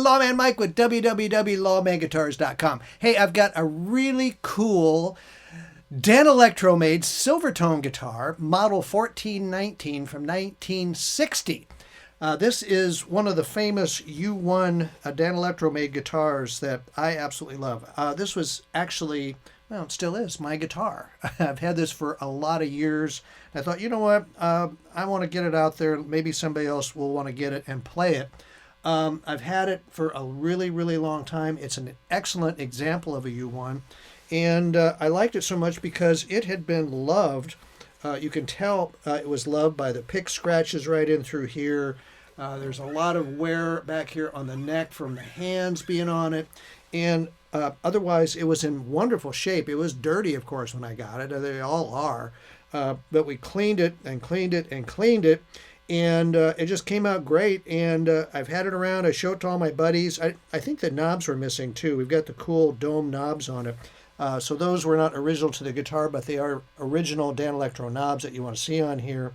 Lawman Mike with www.lawmanguitars.com. Hey, I've got a really cool Danelectro Made Silvertone guitar, model 1419 from 1960. This is one of the famous U1 Danelectro Made guitars that I absolutely love. This was actually, well, it still is my guitar. I've had this for a lot of years. I thought, you know what, I want to get it out there. Maybe somebody else will want to get it and play it. I've had it for a really, really long time. It's an excellent example of a U1. And I liked it so much because it had been loved. You can tell it was loved by the pick scratches right in through here. There's a lot of wear back here on the neck from the hands being on it. And otherwise, it was in wonderful shape. It was dirty, of course, when I got it. They all are. But we cleaned it and cleaned it and cleaned it. And it just came out great. And I've had it around. I showed it to all my buddies. I think the knobs were missing, too. We've got the cool dome knobs on it. So those were not original to the guitar, but they are original Danelectro knobs that you want to see on here.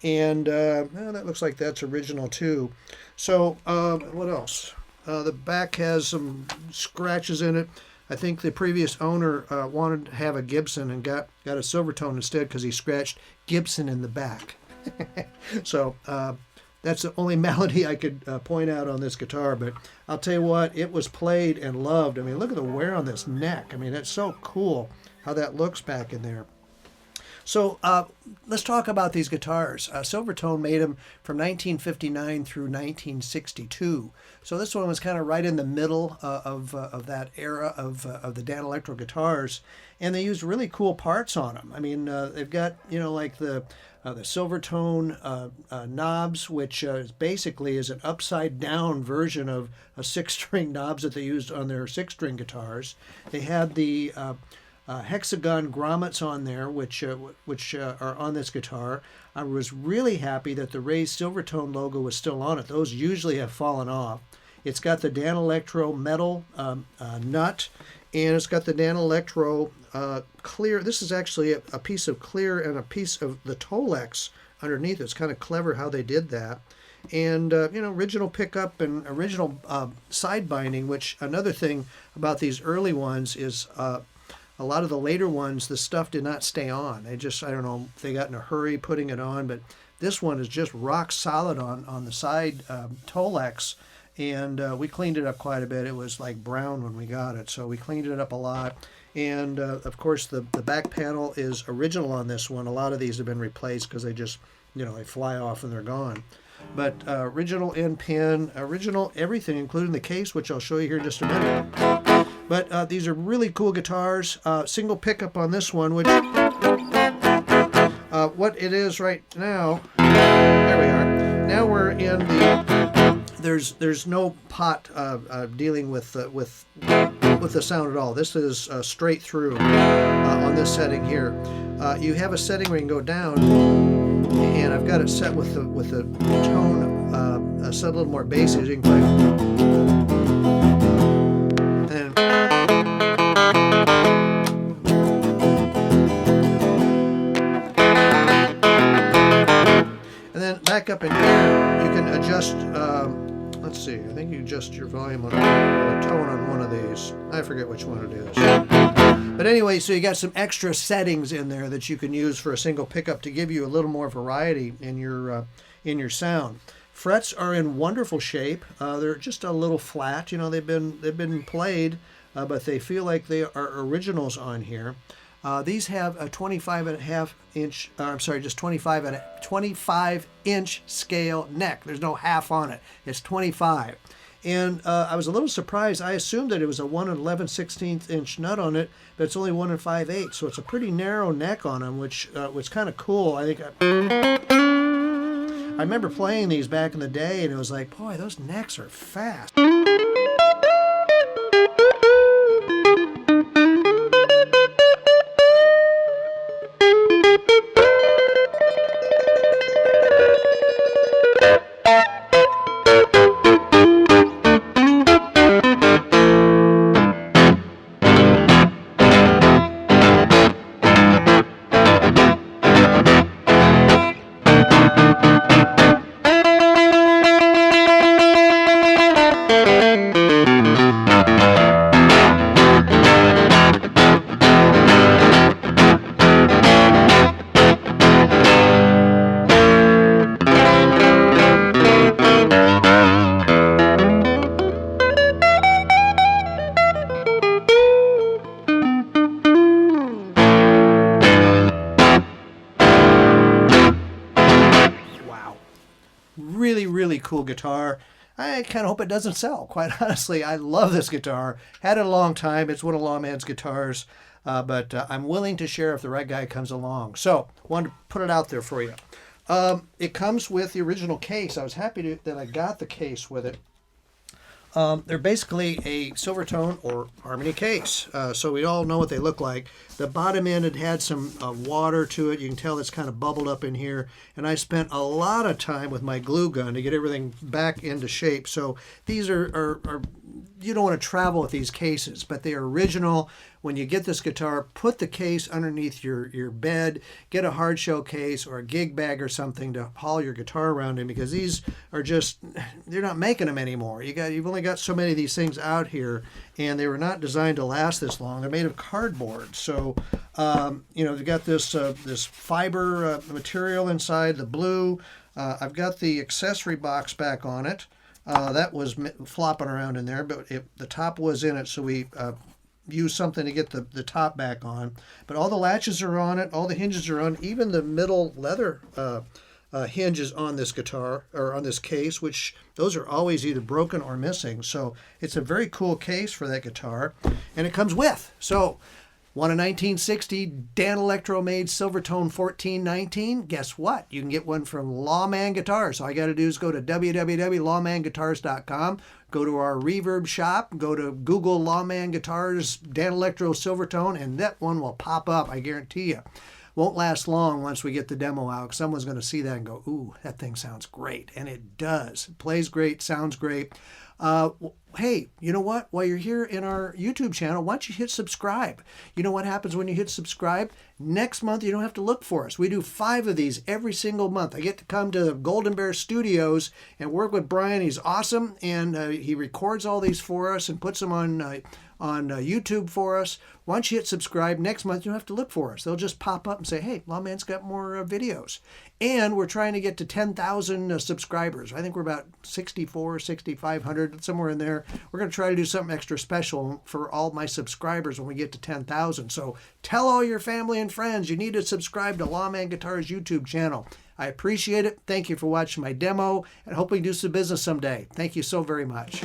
And well, that looks like that's original too. So what else? The back has some scratches in it. I think the previous owner wanted to have a Gibson and got a Silvertone instead because he scratched Gibson in the back. So that's the only malady I could point out on this guitar, but I'll tell you what, it was played and loved. I mean, look at the wear on this neck. I mean, it's so cool how that looks back in there. So let's talk about these guitars. Silvertone made them from 1959 through 1962. So this one was kind of right in the middle of that era of the Danelectro guitars, and they used really cool parts on them. I mean, they've got, you know, like the Silvertone knobs, which basically is an upside down version of a six-string knobs that they used on their six-string guitars. They had the hexagon grommets on there, which are on this guitar. I was really happy that the raised Silvertone logo was still on it. Those usually have fallen off. It's got the Danelectro metal nut, and it's got the Danelectro clear. This is actually a piece of clear and a piece of the Tolex underneath. It's kind of clever how they did that. And, you know, original pickup and original side binding, which another thing about these early ones is a lot of the later ones, the stuff did not stay on. They just, I don't know, they got in a hurry putting it on, but this one is just rock solid on the side Tolex. And we cleaned it up quite a bit. It was like brown when we got it, so we cleaned it up a lot. And of course, the back panel is original on this one. A lot of these have been replaced because they just, you know, they fly off and they're gone. But original end pin, original everything, including the case, which I'll show you here in just a minute. But these are really cool guitars. Single pickup on this one, which what it is right now. There we are. Now we're in the. There's no pot dealing with the sound at all. This is straight through on this setting here. You have a setting where you can go down, and I've got it set with the tone set a little more bassy, as you can play. And then back up in here, you can adjust. Let's see, I think you adjust your volume on the tone on one of these. I forget which one it is. But anyway, so you got some extra settings in there that you can use for a single pickup to give you a little more variety in your sound. Frets are in wonderful shape. They're just a little flat. You know, they've been played, but they feel like they are originals on here. These have a 25.5-inch, just 25-inch scale neck. There's no half on it. It's 25. And I was a little surprised. I assumed that it was a 1 11/16 inch nut on it, but it's only 1 5/8. So it's a pretty narrow neck on them, which was kind of cool. I think I remember playing these back in the day, and it was like, boy, those necks are fast. cool guitar. I kind of hope it doesn't sell. Quite honestly, I love this guitar. Had it a long time. It's one of Lawman's guitars, but I'm willing to share if the right guy comes along. So, wanted to put it out there for you. It comes with the original case. I was happy that I got the case with it. They're basically a Silvertone or Harmony case, so we all know what they look like. The bottom end had some water to it. You can tell it's kind of bubbled up in here, and I spent a lot of time with my glue gun to get everything back into shape. So these are you don't want to travel with these cases, but they are original. When you get this guitar, put the case underneath your bed, get a hard shell case or a gig bag or something to haul your guitar around in, because these are just, they're not making them anymore. You've only got so many of these things out here, and they were not designed to last this long. They're made of cardboard. So, they've got this fiber material inside, the blue. I've got the accessory box back on it. That was flopping around in there, but the top was in it, so we used something to get the top back on. But all the latches are on it, all the hinges are on, even the middle leather hinges on this guitar, or on this case, which those are always either broken or missing. So it's a very cool case for that guitar, and it comes with. So, want a 1960 Danelectro Made Silvertone 1419? Guess what? You can get one from Lawman Guitars. All you got to do is go to www.lawmanguitars.com, go to our reverb shop, go to Google Lawman Guitars Danelectro Silvertone, and that one will pop up, I guarantee you. Won't last long once we get the demo out. Someone's going to see that and go, ooh, that thing sounds great. And it does. It plays great, sounds great. Hey, you know what? While you're here in our YouTube channel, why don't you hit subscribe? You know what happens when you hit subscribe? Next month, you don't have to look for us. We do 5 of these every single month. I get to come to Golden Bear Studios and work with Brian. He's awesome, and he records all these for us and puts them on YouTube for us. Once you hit subscribe, next month you don't have to look for us. They'll just pop up and say, hey, Lawman's got more videos. And we're trying to get to 10,000 subscribers. I think we're about 6,500, somewhere in there. We're going to try to do something extra special for all my subscribers when we get to 10,000. So tell all your family and friends you need to subscribe to Lawman Guitars YouTube channel. I appreciate it. Thank you for watching my demo, and hope we can do some business someday. Thank you so very much.